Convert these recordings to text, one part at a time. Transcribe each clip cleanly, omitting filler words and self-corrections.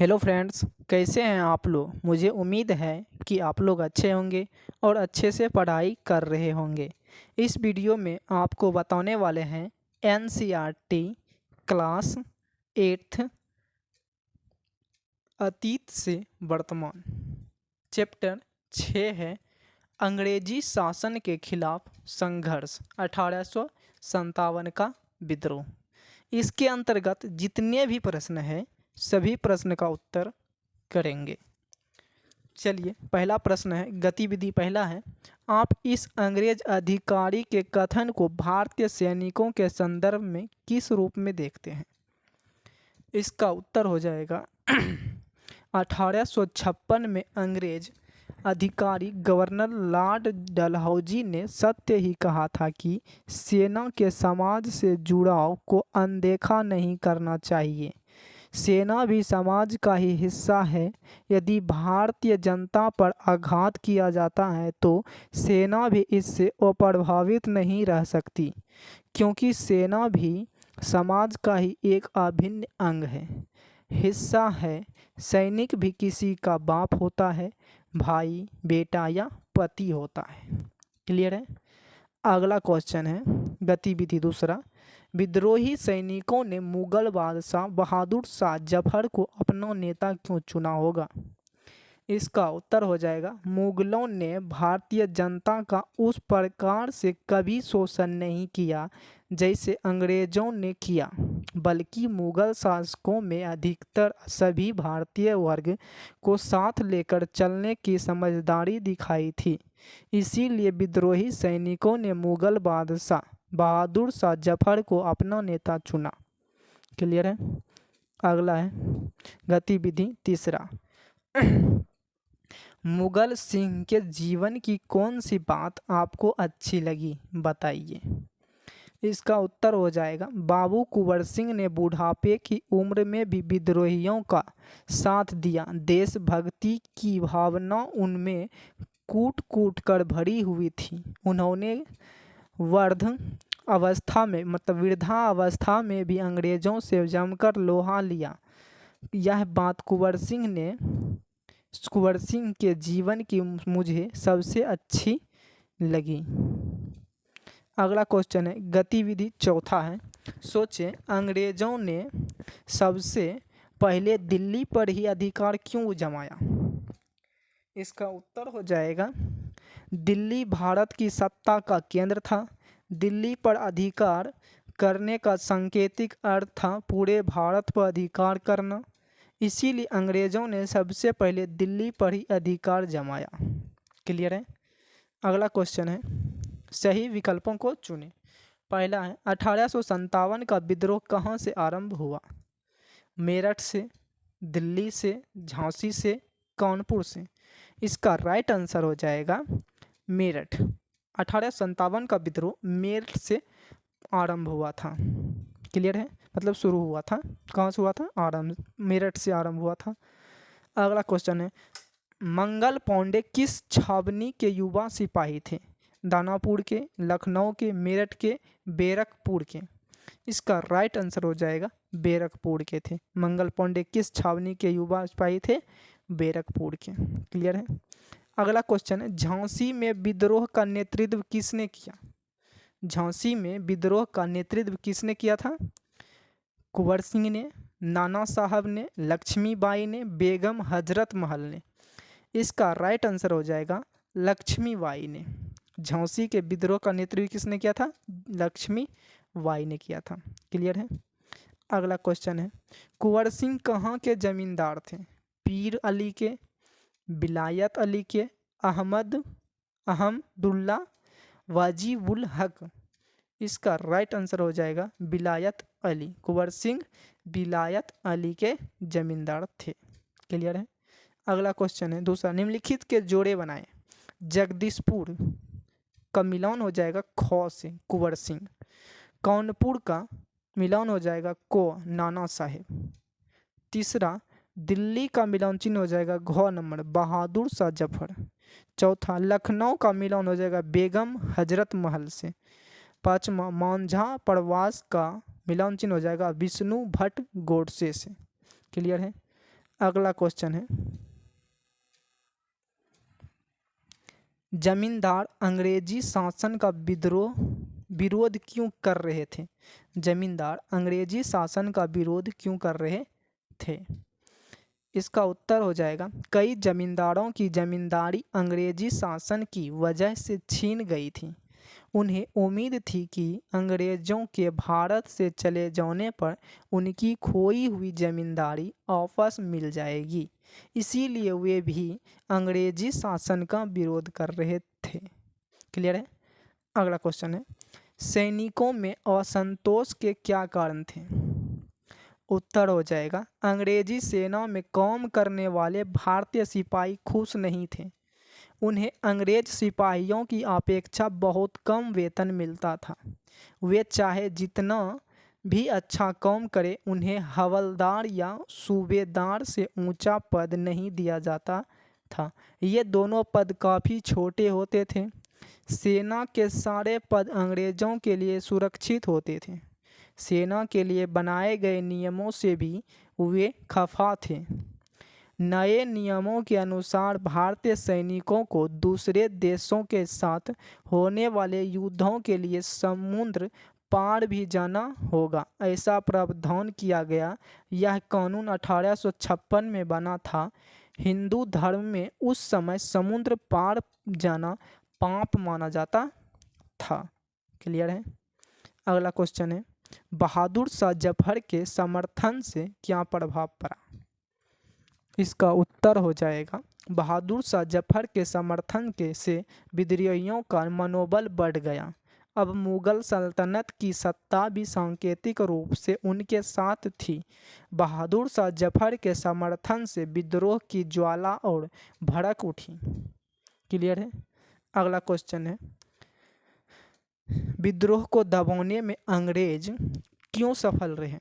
Hello friends, कैसे हैं आप लोग। मुझे उम्मीद है कि आप लोग अच्छे होंगे और अच्छे से पढ़ाई कर रहे होंगे। इस वीडियो में आपको बताने वाले हैं एनसीईआरटी क्लास 8th अतीत से वर्तमान। चैप्टर 6 है अंग्रेजी शासन के खिलाफ संघर्ष 1857 का विद्रोह। इसके अंतर्गत जितने भी प्रश्न हैं सभी प्रश्न का उत्तर करेंगे। चलिए, पहला प्रश्न है, गतिविधि पहला है, आप इस अंग्रेज अधिकारी के कथन को भारतीय सैनिकों के संदर्भ में किस रूप में देखते हैं। इसका उत्तर हो जाएगा 1856 में अंग्रेज अधिकारी गवर्नर लॉर्ड डलहौजी ने सत्य ही कहा था कि सेना के समाज से जुड़ाव को अनदेखा नहीं करना चाहिए। सेना भी समाज का ही हिस्सा है। यदि भारतीय जनता पर आघात किया जाता है तो सेना भी इससे अप्रभावित नहीं रह सकती, क्योंकि सेना भी समाज का ही एक अभिन्न अंग है, हिस्सा है। सैनिक भी किसी का बाप होता है, भाई, बेटा या पति होता है। क्लियर है। अगला क्वेश्चन है, गतिविधि दूसरा, विद्रोही सैनिकों ने मुगल बादशाह बहादुर शाह जफर को अपना नेता क्यों चुना होगा। इसका उत्तर हो जाएगा, मुगलों ने भारतीय जनता का उस प्रकार से कभी शोषण नहीं किया जैसे अंग्रेजों ने किया, बल्कि मुगल शासकों में अधिकतर सभी भारतीय वर्ग को साथ लेकर चलने की समझदारी दिखाई थी। इसीलिए विद्रोही सैनिकों ने मुगल बादशाह बहादुर शाह जफर को अपना नेता चुना। क्लियर है। अगला है, गतिविधि तीसरा, मुगल सिंह के जीवन की कौन सी बात आपको अच्छी लगी, बताइए। इसका उत्तर हो जाएगा, बाबू कुंवर सिंह ने बुढ़ापे की उम्र में भी विद्रोहियों का साथ दिया। देशभक्ति की भावना उनमें कूट कूट कर भरी हुई थी। उन्होंने वृद्धावस्था में भी अंग्रेजों से जमकर लोहा लिया। यह बात कुंवर सिंह के जीवन की मुझे सबसे अच्छी लगी। अगला क्वेश्चन है, गतिविधि चौथा है, सोचें अंग्रेजों ने सबसे पहले दिल्ली पर ही अधिकार क्यों जमाया। इसका उत्तर हो जाएगा, दिल्ली भारत की सत्ता का केंद्र था। दिल्ली पर अधिकार करने का सांकेतिक अर्थ था पूरे भारत पर अधिकार करना। इसीलिए अंग्रेजों ने सबसे पहले दिल्ली पर ही अधिकार जमाया। क्लियर है। अगला क्वेश्चन है, सही विकल्पों को चुनें। पहला है, 1857 का विद्रोह कहाँ से आरंभ हुआ। मेरठ से, दिल्ली से, झांसी से, कानपुर से। इसका राइट आंसर हो जाएगा मेरठ। 1857 का विद्रोह मेरठ से आरंभ हुआ था। क्लियर है, मतलब शुरू हुआ था। कहाँ से हुआ था, आरंभ मेरठ से आरंभ हुआ था। अगला क्वेश्चन है, मंगल पांडे किस छावनी के युवा सिपाही थे। दानापुर के, लखनऊ के, मेरठ के, बैरकपुर के। इसका राइट आंसर हो जाएगा बैरकपुर के थे। मंगल पांडे किस छावनी के युवा सिपाही थे, बैरकपुर के। क्लियर है। अगला क्वेश्चन है, झांसी में विद्रोह का नेतृत्व किसने किया। झांसी में विद्रोह का नेतृत्व किसने किया था। कुंवर सिंह ने, नाना साहब ने, लक्ष्मीबाई ने, बेगम हजरत महल ने। इसका राइट आंसर हो जाएगा लक्ष्मीबाई ने। झांसी के विद्रोह का नेतृत्व किसने किया था, लक्ष्मीबाई ने किया था। क्लियर है। अगला क्वेश्चन है, कुंवर सिंह कहाँ के जमींदार थे। पीर अली के, विलायत अली के, अहमदुल्ला, वाजिबुल हक। इसका राइट आंसर हो जाएगा विलायत अली। कुंवर सिंह विलायत अली के जमींदार थे। क्लियर है। अगला क्वेश्चन है दूसरा, निम्नलिखित के जोड़े बनाएं। जगदीशपुर का मिलान हो जाएगा ख से, कुंवर सिंह। कानपुर का मिलान हो जाएगा को, नाना साहेब। तीसरा, दिल्ली का मिलान चिन्ह हो जाएगा घ नंबर, बहादुर शाह जफर। चौथा, लखनऊ का मिलान हो जाएगा बेगम हजरत महल से। पांचवा, मांझा प्रवास का मिलान चिन्ह हो जाएगा विष्णु भट्ट गोडसे से। क्लियर है। अगला क्वेश्चन है, जमींदार अंग्रेजी शासन का विरोध क्यों कर रहे थे? जमींदार अंग्रेजी शासन का विरोध क्यों कर रहे थे? इसका उत्तर हो जाएगा, कई जमींदारों की जमींदारी अंग्रेजी शासन की वजह से छीन गई थी। उन्हें उम्मीद थी कि अंग्रेजों के भारत से चले जाने पर उनकी खोई हुई जमींदारी वापस मिल जाएगी, इसीलिए वे भी अंग्रेजी शासन का विरोध कर रहे थे। क्लियर है? अगला क्वेश्चन है, सैनिकों में असंतोष के क्या कारण थे? उत्तर हो जाएगा, अंग्रेजी सेना में काम करने वाले भारतीय सिपाही खुश नहीं थे। उन्हें अंग्रेज सिपाहियों की अपेक्षा बहुत कम वेतन मिलता था। वे चाहे जितना भी अच्छा काम करें, उन्हें हवलदार या सूबेदार से ऊंचा पद नहीं दिया जाता था। ये दोनों पद काफ़ी छोटे होते थे। सेना के सारे पद अंग्रेज़ों के लिए सुरक्षित होते थे। सेना के लिए बनाए गए नियमों से भी वे खफा थे। नए नियमों के अनुसार भारतीय सैनिकों को दूसरे देशों के साथ होने वाले युद्धों के लिए समुद्र पार भी जाना होगा, ऐसा प्रावधान किया गया। यह कानून 1856 में बना था। हिंदू धर्म में उस समय समुद्र पार जाना पाप माना जाता था। क्लियर है? अगला क्वेश्चन है, बहादुर शाह जफर के समर्थन से क्या प्रभाव पड़ा? इसका उत्तर हो जाएगा, बहादुर शाह जफर के समर्थन से विद्रोहियों का मनोबल बढ़ गया। अब मुगल सल्तनत की सत्ता भी सांकेतिक रूप से उनके साथ थी। बहादुर शाह जफर के समर्थन से विद्रोह की ज्वाला और भड़क उठी। क्लियर है? अगला क्वेश्चन है, विद्रोह को दबाने में अंग्रेज क्यों सफल रहे?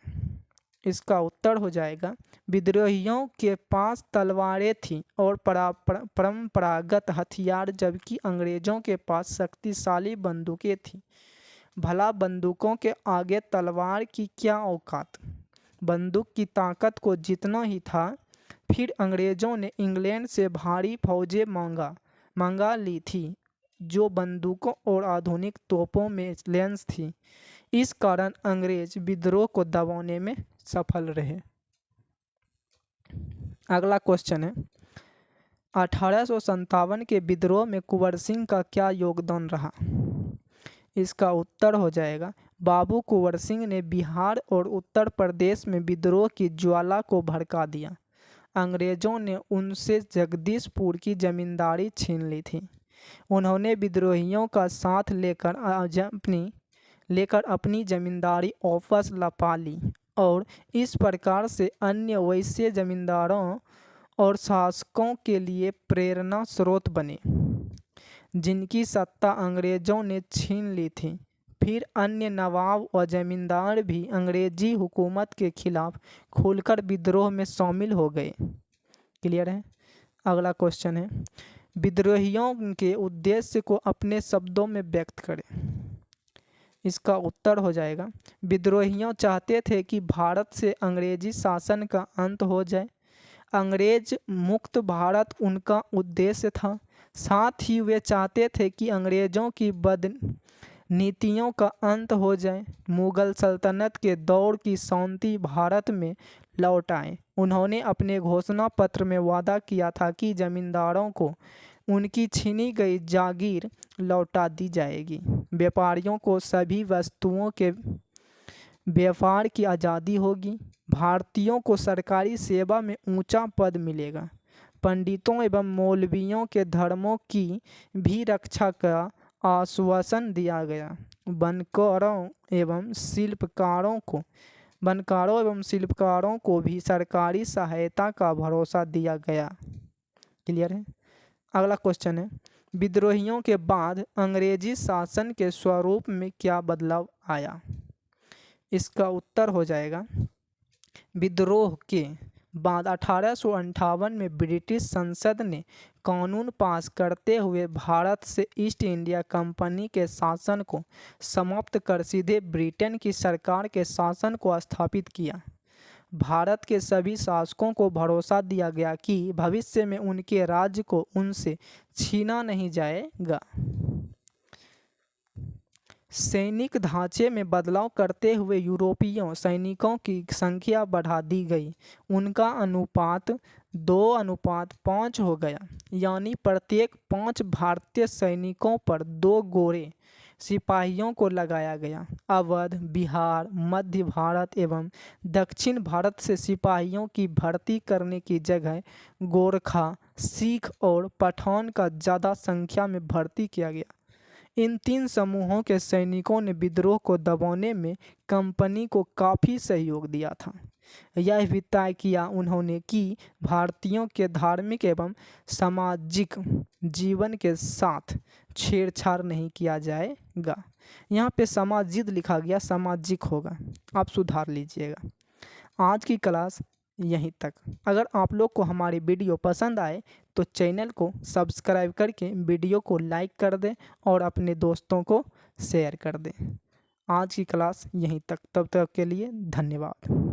इसका उत्तर हो जाएगा, विद्रोहियों के पास तलवारें थीं और परंपरागत हथियार, जबकि अंग्रेजों के पास शक्तिशाली बंदूकें थीं। भला बंदूकों के आगे तलवार की क्या औकात? बंदूक की ताकत को जितना ही था। फिर अंग्रेजों ने इंग्लैंड से भारी फौजें मंगा ली थी, जो बंदूकों और आधुनिक तोपों में लैस थी। इस कारण अंग्रेज विद्रोह को दबाने में सफल रहे। अगला क्वेश्चन है, 1857 के विद्रोह में कुंवर सिंह का क्या योगदान रहा? इसका उत्तर हो जाएगा, बाबू कुंवर सिंह ने बिहार और उत्तर प्रदेश में विद्रोह की ज्वाला को भड़का दिया। अंग्रेजों ने उनसे जगदीशपुर की जमींदारी छीन ली थी। उन्होंने विद्रोहियों का साथ लेकर अपनी जमींदारी वापस लपा ली और इस प्रकार से अन्य वैश्य जमींदारों और शासकों के लिए प्रेरणा स्रोत बने, जिनकी सत्ता अंग्रेजों ने छीन ली थी। फिर अन्य नवाब और जमींदार भी अंग्रेजी हुकूमत के खिलाफ खुलकर विद्रोह में शामिल हो गए। क्लियर है? अगला क्वेश्चन है, विद्रोहियों के उद्देश्य को अपने शब्दों में व्यक्त करें। इसका उत्तर हो जाएगा, विद्रोहियों चाहते थे कि भारत से अंग्रेजी शासन का अंत हो जाए। अंग्रेज मुक्त भारत उनका उद्देश्य था। साथ ही वे चाहते थे कि अंग्रेजों की नीतियों का अंत हो जाए, मुगल सल्तनत के दौर की शांति भारत में लौट आए। उन्होंने अपने घोषणा पत्र में वादा किया था कि जमींदारों को उनकी छीनी गई जागीर लौटा दी जाएगी। व्यापारियों को सभी वस्तुओं के व्यापार की आज़ादी होगी। भारतीयों को सरकारी सेवा में ऊंचा पद मिलेगा। पंडितों एवं मौलवियों के धर्मों की भी रक्षा का आश्वासन दिया गया। बनकरों एवं शिल्पकारों को भी सरकारी सहायता का भरोसा दिया गया। क्लियर है? अगला क्वेश्चन है, विद्रोहियों के बाद अंग्रेजी शासन के स्वरूप में क्या बदलाव आया? इसका उत्तर हो जाएगा, विद्रोह के बाद 1858 में ब्रिटिश संसद ने कानून पास करते हुए भारत से ईस्ट इंडिया कंपनी के शासन को समाप्त कर सीधे ब्रिटेन की सरकार के शासन को स्थापित किया। भारत के सभी शासकों को भरोसा दिया गया कि भविष्य में उनके राज्य को उनसे छीना नहीं जाएगा। सैनिक ढांचे में बदलाव करते हुए यूरोपीय सैनिकों की संख्या बढ़ा दी गई। उनका अनुपात 2:5 हो गया, यानी प्रत्येक 5 भारतीय सैनिकों पर 2 गोरे सिपाहियों को लगाया गया। अवध, बिहार, मध्य भारत एवं दक्षिण भारत से सिपाहियों की भर्ती करने की जगह गोरखा, सिख और पठान का ज़्यादा संख्या में भर्ती किया गया। इन 3 समूहों के सैनिकों ने विद्रोह को दबाने में कंपनी को काफ़ी सहयोग दिया था। यह भी तय किया उन्होंने कि भारतीयों के धार्मिक एवं सामाजिक जीवन के साथ छेड़छाड़ नहीं किया जाएगा। यहाँ पे सामाजिक लिखा गया, सामाजिक होगा, आप सुधार लीजिएगा। आज की क्लास यहीं तक। अगर आप लोग को हमारी वीडियो पसंद आए तो चैनल को सब्सक्राइब करके वीडियो को लाइक कर दें और अपने दोस्तों को शेयर कर दें। आज की क्लास यहीं तक, तब तक के लिए धन्यवाद।